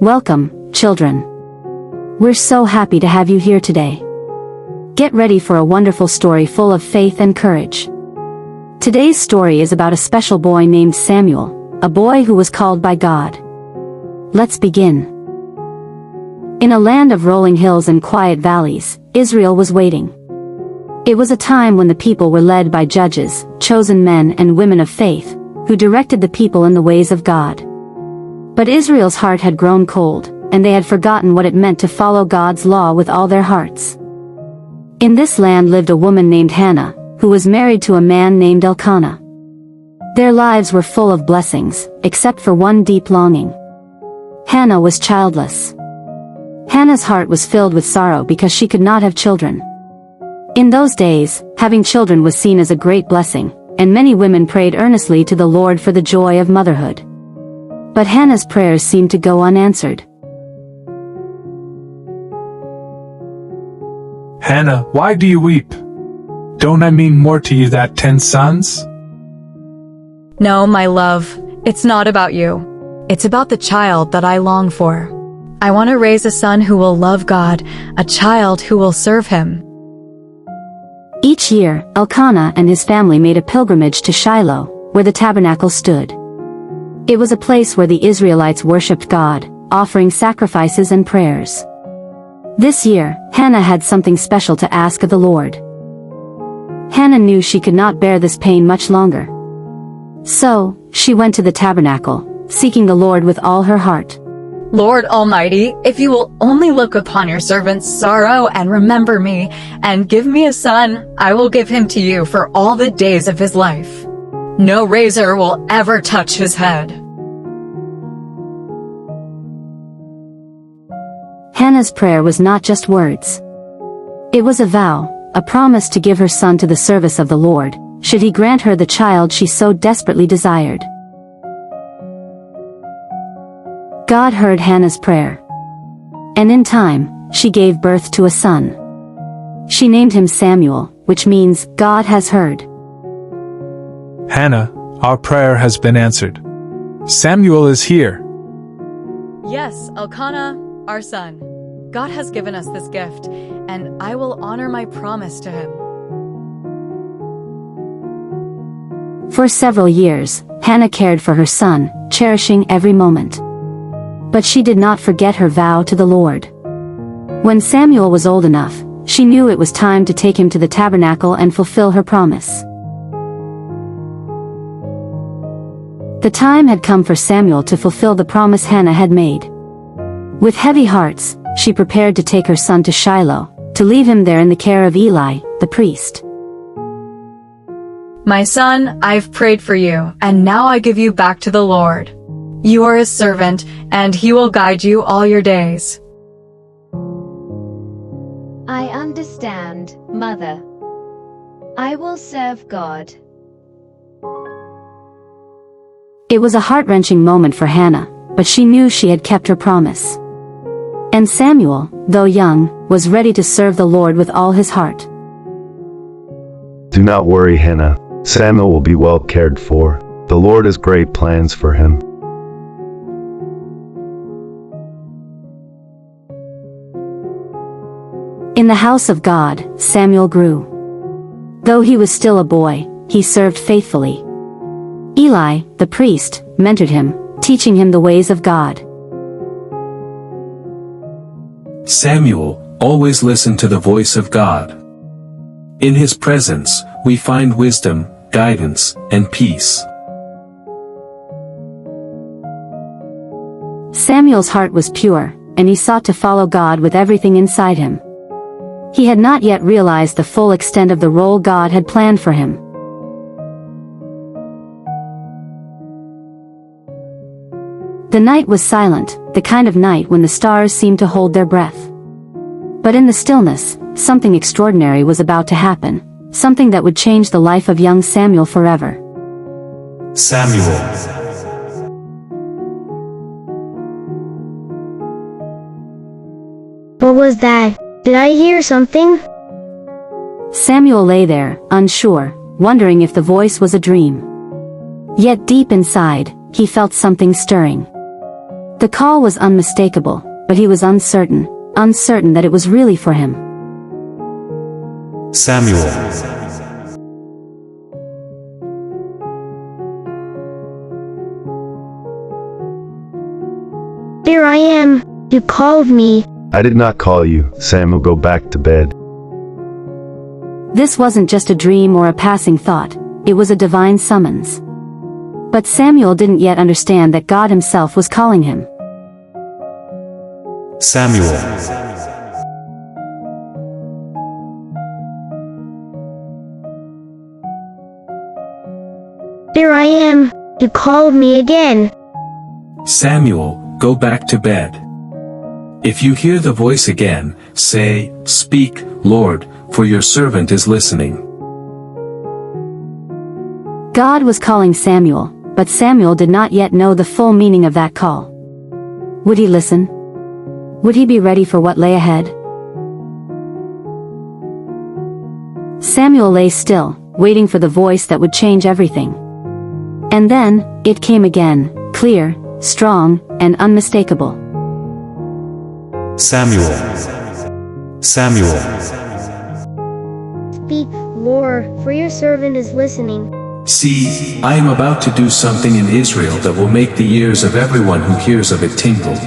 Welcome, children. We're so happy to have you here today. Get ready for a wonderful story full of faith and courage. Today's story is about a special boy named Samuel, a boy who was called by God. Let's begin. In a land of rolling hills and quiet valleys, Israel was waiting. It was a time when the people were led by judges, chosen men and women of faith, who directed the people in the ways of God. But Israel's heart had grown cold, and they had forgotten what it meant to follow God's law with all their hearts. In this land lived a woman named Hannah, who was married to a man named Elkanah. Their lives were full of blessings, except for one deep longing. Hannah was childless. Hannah's heart was filled with sorrow because she could not have children. In those days, having children was seen as a great blessing, and many women prayed earnestly to the Lord for the joy of motherhood. But Hannah's prayers seemed to go unanswered. Hannah, why do you weep? Don't I mean more to you than 10 sons? No, my love, it's not about you. It's about the child that I long for. I want to raise a son who will love God, a child who will serve him. Each year, Elkanah and his family made a pilgrimage to Shiloh, where the tabernacle stood. It was a place where the Israelites worshipped God, offering sacrifices and prayers. This year, Hannah had something special to ask of the Lord. Hannah knew she could not bear this pain much longer. So, she went to the tabernacle, seeking the Lord with all her heart. Lord Almighty, if you will only look upon your servant's sorrow and remember me, and give me a son, I will give him to you for all the days of his life. No razor will ever touch his head. Hannah's prayer was not just words. It was a vow, a promise to give her son to the service of the Lord, should he grant her the child she so desperately desired. God heard Hannah's prayer. And in time, she gave birth to a son. She named him Samuel, which means, God has heard. Hannah, our prayer has been answered. Samuel is here. Yes, Elkanah, our son. God has given us this gift, and I will honor my promise to him. For several years, Hannah cared for her son, cherishing every moment. But she did not forget her vow to the Lord. When Samuel was old enough, she knew it was time to take him to the tabernacle and fulfill her promise. The time had come for Samuel to fulfill the promise Hannah had made. With heavy hearts, she prepared to take her son to Shiloh, to leave him there in the care of Eli, the priest. My son, I've prayed for you, and now I give you back to the Lord. You are his servant, and he will guide you all your days. I understand, Mother. I will serve God. It was a heart-wrenching moment for Hannah, but she knew she had kept her promise. And Samuel, though young, was ready to serve the Lord with all his heart. Do not worry, Hannah. Samuel will be well cared for. The Lord has great plans for him. In the house of God, Samuel grew. Though he was still a boy, he served faithfully. Eli, the priest, mentored him, teaching him the ways of God. Samuel always listened to the voice of God. In his presence, we find wisdom, guidance, and peace. Samuel's heart was pure, and he sought to follow God with everything inside him. He had not yet realized the full extent of the role God had planned for him. The night was silent, the kind of night when the stars seemed to hold their breath. But in the stillness, something extraordinary was about to happen, something that would change the life of young Samuel forever. What was that? Did I hear something? Samuel lay there, unsure, wondering if the voice was a dream. Yet deep inside, he felt something stirring. The call was unmistakable, but he was uncertain that it was really for him. Samuel. Here I am. You called me. I did not call you, Samuel. Go back to bed. This wasn't just a dream or a passing thought, it was a divine summons. But Samuel didn't yet understand that God himself was calling him. Samuel. Here I am. You called me again. Samuel, go back to bed. If you hear the voice again, say, "Speak, Lord, for your servant is listening." God was calling Samuel, but Samuel did not yet know the full meaning of that call. Would he listen? Would he be ready for what lay ahead? Samuel lay still, waiting for the voice that would change everything. And then, it came again, clear, strong, and unmistakable. Samuel. Samuel. Speak, Lord, for your servant is listening. See, I am about to do something in Israel that will make the ears of everyone who hears of it tingle.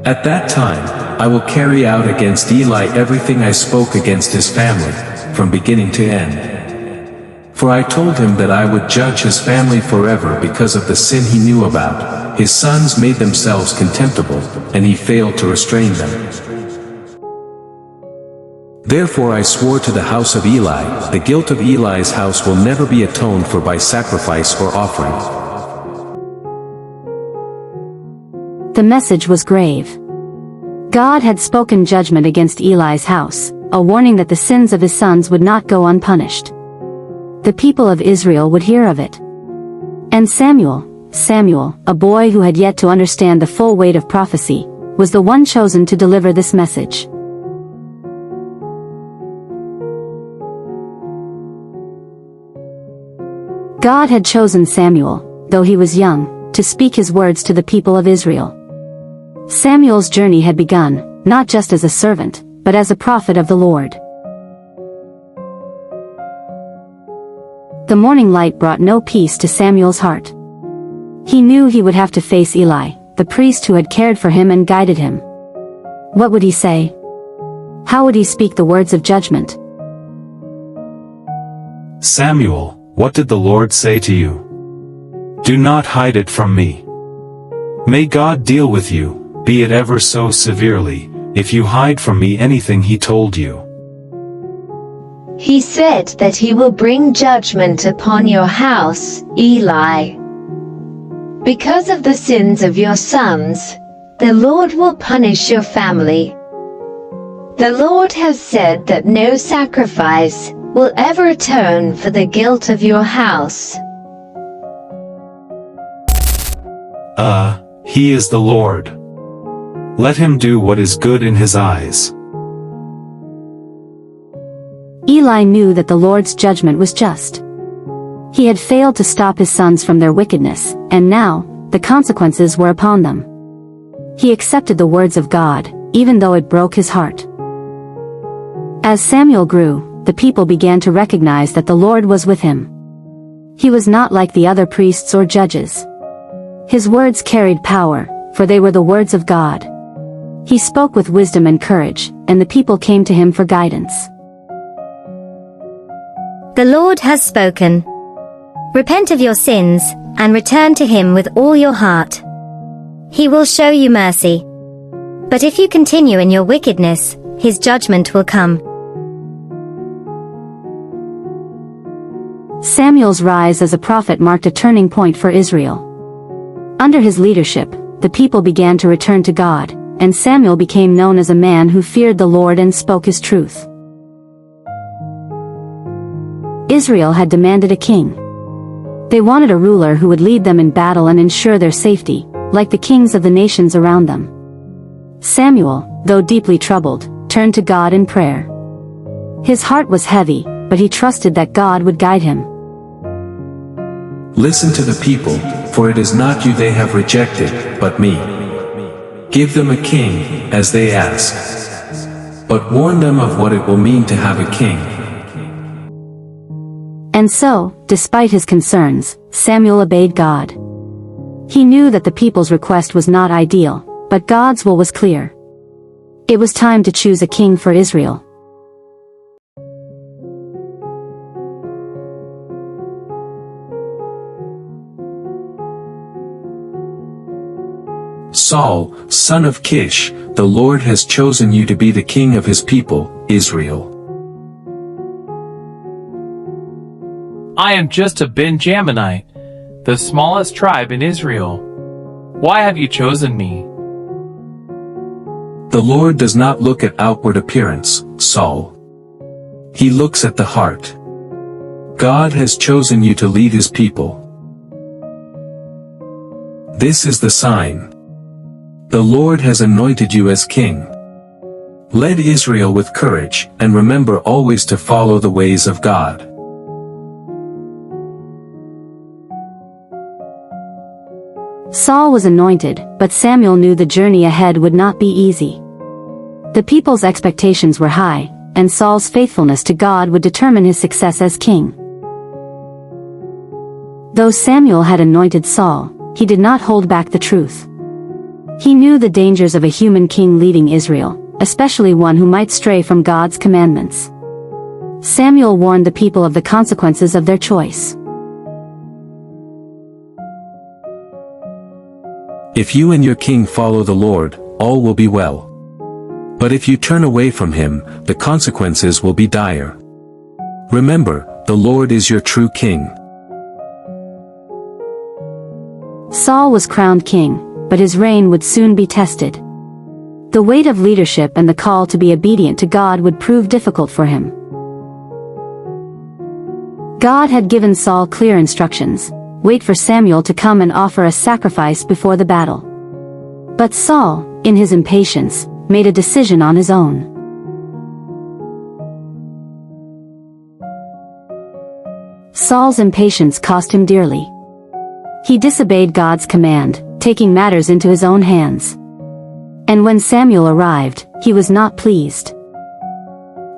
At that time, I will carry out against Eli everything I spoke against his family, from beginning to end. For I told him that I would judge his family forever because of the sin he knew about. His sons made themselves contemptible, and he failed to restrain them. Therefore I swore to the house of Eli, the guilt of Eli's house will never be atoned for by sacrifice or offering. The message was grave. God had spoken judgment against Eli's house, a warning that the sins of his sons would not go unpunished. The people of Israel would hear of it. And Samuel, a boy who had yet to understand the full weight of prophecy, was the one chosen to deliver this message. God had chosen Samuel, though he was young, to speak his words to the people of Israel. Samuel's journey had begun, not just as a servant, but as a prophet of the Lord. The morning light brought no peace to Samuel's heart. He knew he would have to face Eli, the priest who had cared for him and guided him. What would he say? How would he speak the words of judgment? Samuel, what did the Lord say to you? Do not hide it from me. May God deal with you, be it ever so severely, if you hide from me anything he told you. He said that he will bring judgment upon your house, Eli. Because of the sins of your sons, the Lord will punish your family. The Lord has said that no sacrifice will ever atone for the guilt of your house. He is the Lord. Let him do what is good in his eyes. Eli knew that the Lord's judgment was just. He had failed to stop his sons from their wickedness, and now, the consequences were upon them. He accepted the words of God, even though it broke his heart. As Samuel grew, the people began to recognize that the Lord was with him. He was not like the other priests or judges. His words carried power, for they were the words of God. He spoke with wisdom and courage, and the people came to him for guidance. The Lord has spoken. Repent of your sins, and return to him with all your heart. He will show you mercy. But if you continue in your wickedness, his judgment will come. Samuel's rise as a prophet marked a turning point for Israel. Under his leadership, the people began to return to God, and Samuel became known as a man who feared the Lord and spoke his truth. Israel had demanded a king. They wanted a ruler who would lead them in battle and ensure their safety, like the kings of the nations around them. Samuel, though deeply troubled, turned to God in prayer. His heart was heavy, but he trusted that God would guide him. Listen to the people, for it is not you they have rejected, but me. Give them a king, as they ask. But warn them of what it will mean to have a king. And so, despite his concerns, Samuel obeyed God. He knew that the people's request was not ideal, but God's will was clear. It was time to choose a king for Israel. Saul, son of Kish, the Lord has chosen you to be the king of his people, Israel. I am just a Benjaminite, the smallest tribe in Israel. Why have you chosen me? The Lord does not look at outward appearance, Saul. He looks at the heart. God has chosen you to lead his people. This is the sign. The Lord has anointed you as king. Lead Israel with courage, and remember always to follow the ways of God. Saul was anointed, but Samuel knew the journey ahead would not be easy. The people's expectations were high, and Saul's faithfulness to God would determine his success as king. Though Samuel had anointed Saul, he did not hold back the truth. He knew the dangers of a human king leading Israel, especially one who might stray from God's commandments. Samuel warned the people of the consequences of their choice. If you and your king follow the Lord, all will be well. But if you turn away from him, the consequences will be dire. Remember, the Lord is your true king. Saul was crowned king, but his reign would soon be tested. The weight of leadership and the call to be obedient to God would prove difficult for him. God had given Saul clear instructions: wait for Samuel to come and offer a sacrifice before the battle. But Saul, in his impatience, made a decision on his own. Saul's impatience cost him dearly. He disobeyed God's command, taking matters into his own hands. And when Samuel arrived, he was not pleased.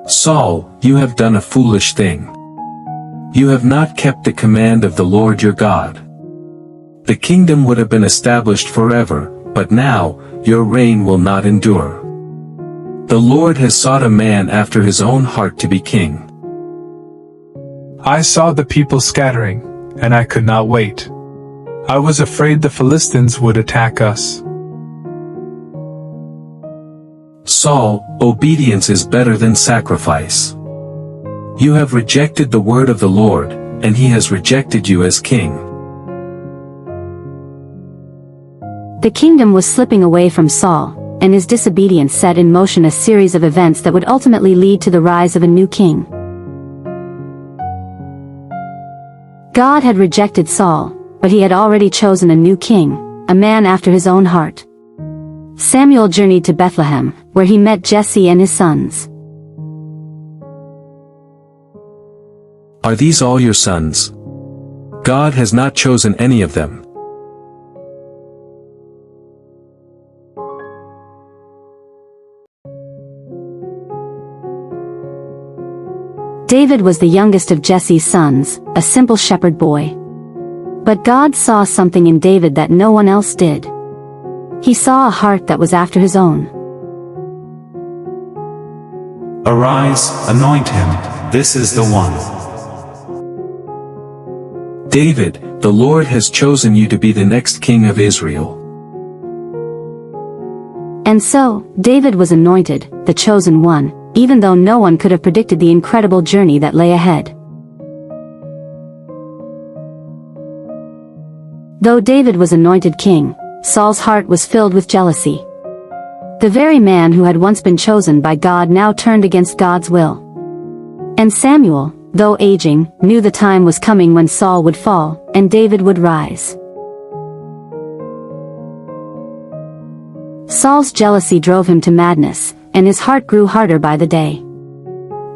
Saul, you have done a foolish thing. You have not kept the command of the Lord your God. The kingdom would have been established forever, but now, your reign will not endure. The Lord has sought a man after his own heart to be king. I saw the people scattering, and I could not wait. I was afraid the Philistines would attack us. Saul, obedience is better than sacrifice. You have rejected the word of the Lord, and he has rejected you as king. The kingdom was slipping away from Saul, and his disobedience set in motion a series of events that would ultimately lead to the rise of a new king. God had rejected Saul, but he had already chosen a new king, a man after his own heart. Samuel journeyed to Bethlehem, where he met Jesse and his sons. Are these all your sons? God has not chosen any of them. David was the youngest of Jesse's sons, a simple shepherd boy. But God saw something in David that no one else did. He saw a heart that was after his own. Arise, anoint him, this is the one. David, the Lord has chosen you to be the next king of Israel. And so, David was anointed, the chosen one, even though no one could have predicted the incredible journey that lay ahead. Though David was anointed king, Saul's heart was filled with jealousy. The very man who had once been chosen by God now turned against God's will. And Samuel, though aging, knew the time was coming when Saul would fall, and David would rise. Saul's jealousy drove him to madness, and his heart grew harder by the day.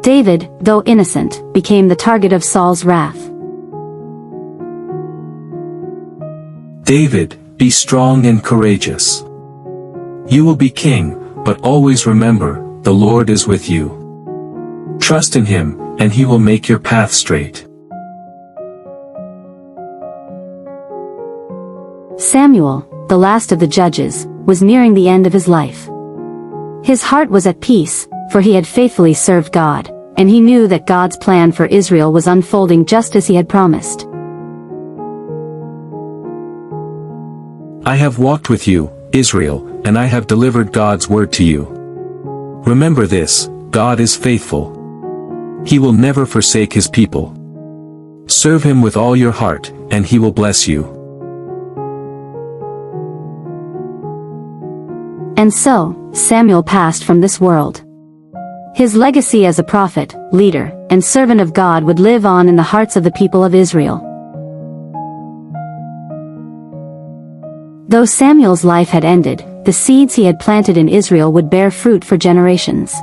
David, though innocent, became the target of Saul's wrath. David, be strong and courageous. You will be king, but always remember, the Lord is with you. Trust in him, and he will make your path straight. Samuel, the last of the judges, was nearing the end of his life. His heart was at peace, for he had faithfully served God, and he knew that God's plan for Israel was unfolding just as he had promised. I have walked with you, Israel, and I have delivered God's word to you. Remember this, God is faithful. He will never forsake his people. Serve him with all your heart, and he will bless you. And so, Samuel passed from this world. His legacy as a prophet, leader, and servant of God would live on in the hearts of the people of Israel. Though Samuel's life had ended, the seeds he had planted in Israel would bear fruit for generations.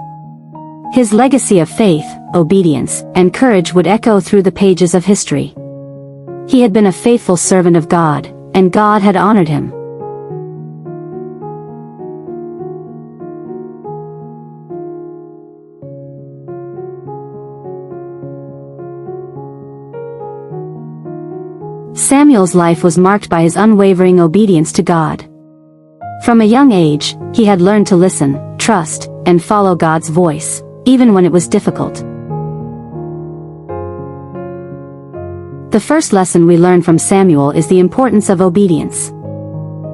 His legacy of faith, obedience, and courage would echo through the pages of history. He had been a faithful servant of God, and God had honored him. Samuel's life was marked by his unwavering obedience to God. From a young age, he had learned to listen, trust, and follow God's voice, even when it was difficult. The first lesson we learn from Samuel is the importance of obedience.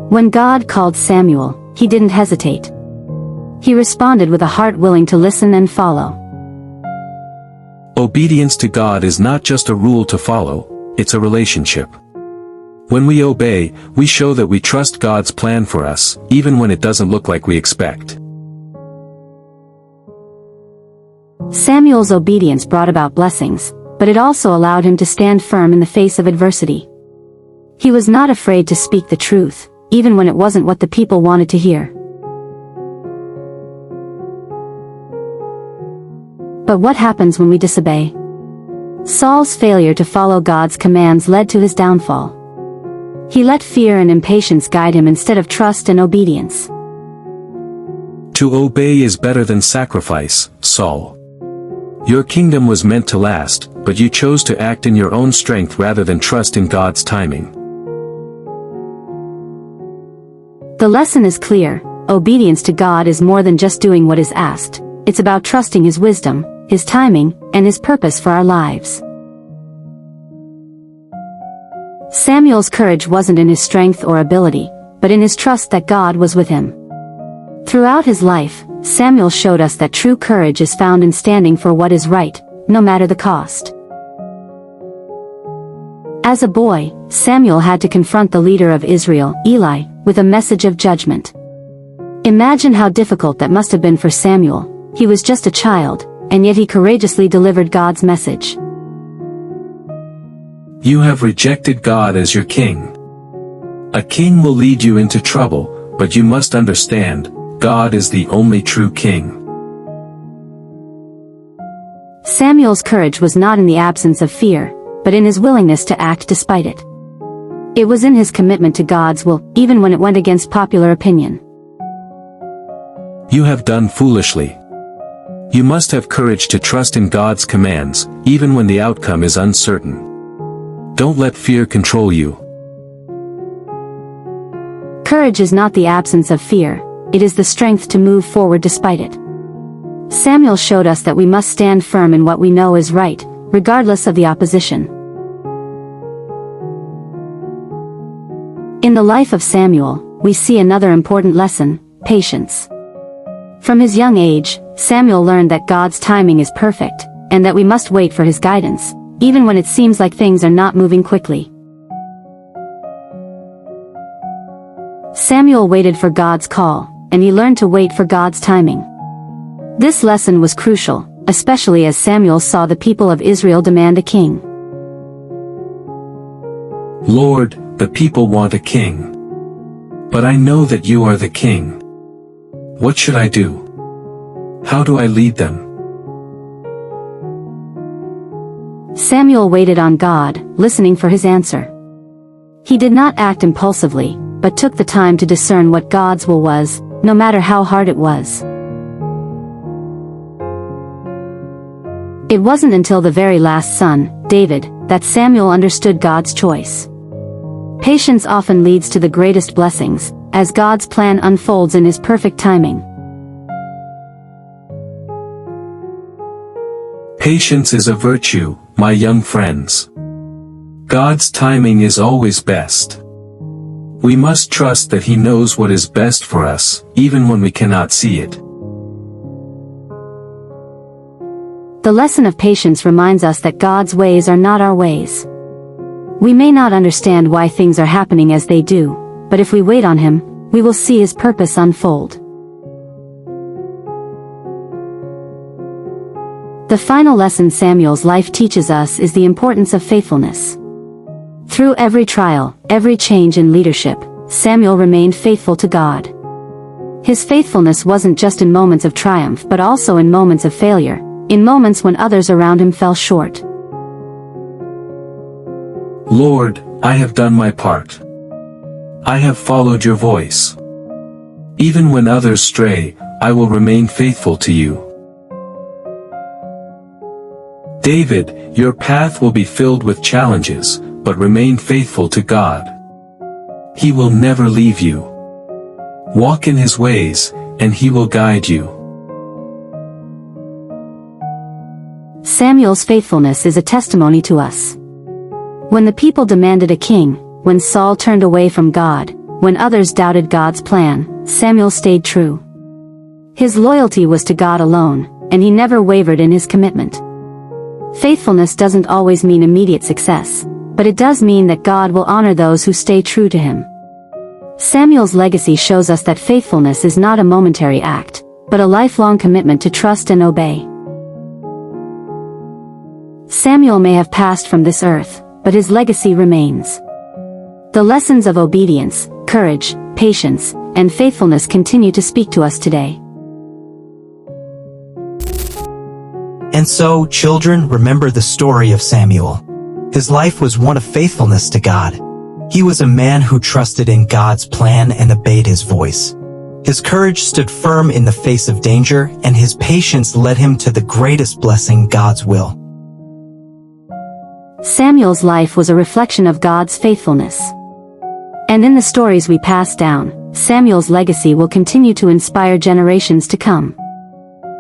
When God called Samuel, he didn't hesitate. He responded with a heart willing to listen and follow. Obedience to God is not just a rule to follow, it's a relationship. When we obey, we show that we trust God's plan for us, even when it doesn't look like we expect. Samuel's obedience brought about blessings, but it also allowed him to stand firm in the face of adversity. He was not afraid to speak the truth, even when it wasn't what the people wanted to hear. But what happens when we disobey? Saul's failure to follow God's commands led to his downfall. He let fear and impatience guide him instead of trust and obedience. To obey is better than sacrifice, Saul. Your kingdom was meant to last, but you chose to act in your own strength rather than trust in God's timing. The lesson is clear: obedience to God is more than just doing what is asked. It's about trusting his wisdom, his timing, and his purpose for our lives. Samuel's courage wasn't in his strength or ability, but in his trust that God was with him. Throughout his life, Samuel showed us that true courage is found in standing for what is right, no matter the cost. As a boy, Samuel had to confront the leader of Israel, Eli, with a message of judgment. Imagine how difficult that must have been for Samuel. He was just a child, and yet he courageously delivered God's message. You have rejected God as your king. A king will lead you into trouble, but you must understand, God is the only true king. Samuel's courage was not in the absence of fear, but in his willingness to act despite it. It was in his commitment to God's will, even when it went against popular opinion. You have done foolishly. You must have courage to trust in God's commands, even when the outcome is uncertain. Don't let fear control you. Courage is not the absence of fear, it is the strength to move forward despite it. Samuel showed us that we must stand firm in what we know is right, regardless of the opposition. In the life of Samuel, we see another important lesson: patience. From his young age, Samuel learned that God's timing is perfect, and that we must wait for his guidance, even when it seems like things are not moving quickly. Samuel waited for God's call, and he learned to wait for God's timing. This lesson was crucial, especially as Samuel saw the people of Israel demand a king. Lord, the people want a king. But I know that you are the king. What should I do? How do I lead them? Samuel waited on God, listening for his answer. He did not act impulsively, but took the time to discern what God's will was, no matter how hard it was. It wasn't until the very last son, David, that Samuel understood God's choice. Patience often leads to the greatest blessings, as God's plan unfolds in His perfect timing. Patience is a virtue, my young friends. God's timing is always best. We must trust that He knows what is best for us, even when we cannot see it. The lesson of patience reminds us that God's ways are not our ways. We may not understand why things are happening as they do, but if we wait on Him, we will see His purpose unfold. The final lesson Samuel's life teaches us is the importance of faithfulness. Through every trial, every change in leadership, Samuel remained faithful to God. His faithfulness wasn't just in moments of triumph but also in moments of failure, in moments when others around him fell short. Lord, I have done my part. I have followed your voice. Even when others stray, I will remain faithful to you. David, your path will be filled with challenges, but remain faithful to God. He will never leave you. Walk in His ways, and He will guide you. Samuel's faithfulness is a testimony to us. When the people demanded a king, when Saul turned away from God, when others doubted God's plan, Samuel stayed true. His loyalty was to God alone, and he never wavered in his commitment. Faithfulness doesn't always mean immediate success, but it does mean that God will honor those who stay true to Him. Samuel's legacy shows us that faithfulness is not a momentary act, but a lifelong commitment to trust and obey. Samuel may have passed from this earth, but his legacy remains. The lessons of obedience, courage, patience, and faithfulness continue to speak to us today. And so, children, remember the story of Samuel. His life was one of faithfulness to God. He was a man who trusted in God's plan and obeyed His voice. His courage stood firm in the face of danger, and his patience led him to the greatest blessing, God's will. Samuel's life was a reflection of God's faithfulness. And in the stories we pass down, Samuel's legacy will continue to inspire generations to come.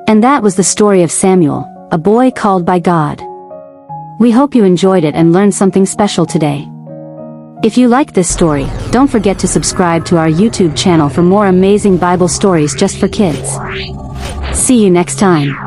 And that was the story of Samuel, a boy called by God. We hope you enjoyed it and learned something special today. If you like this story, don't forget to subscribe to our YouTube channel for more amazing Bible stories just for kids. See you next time.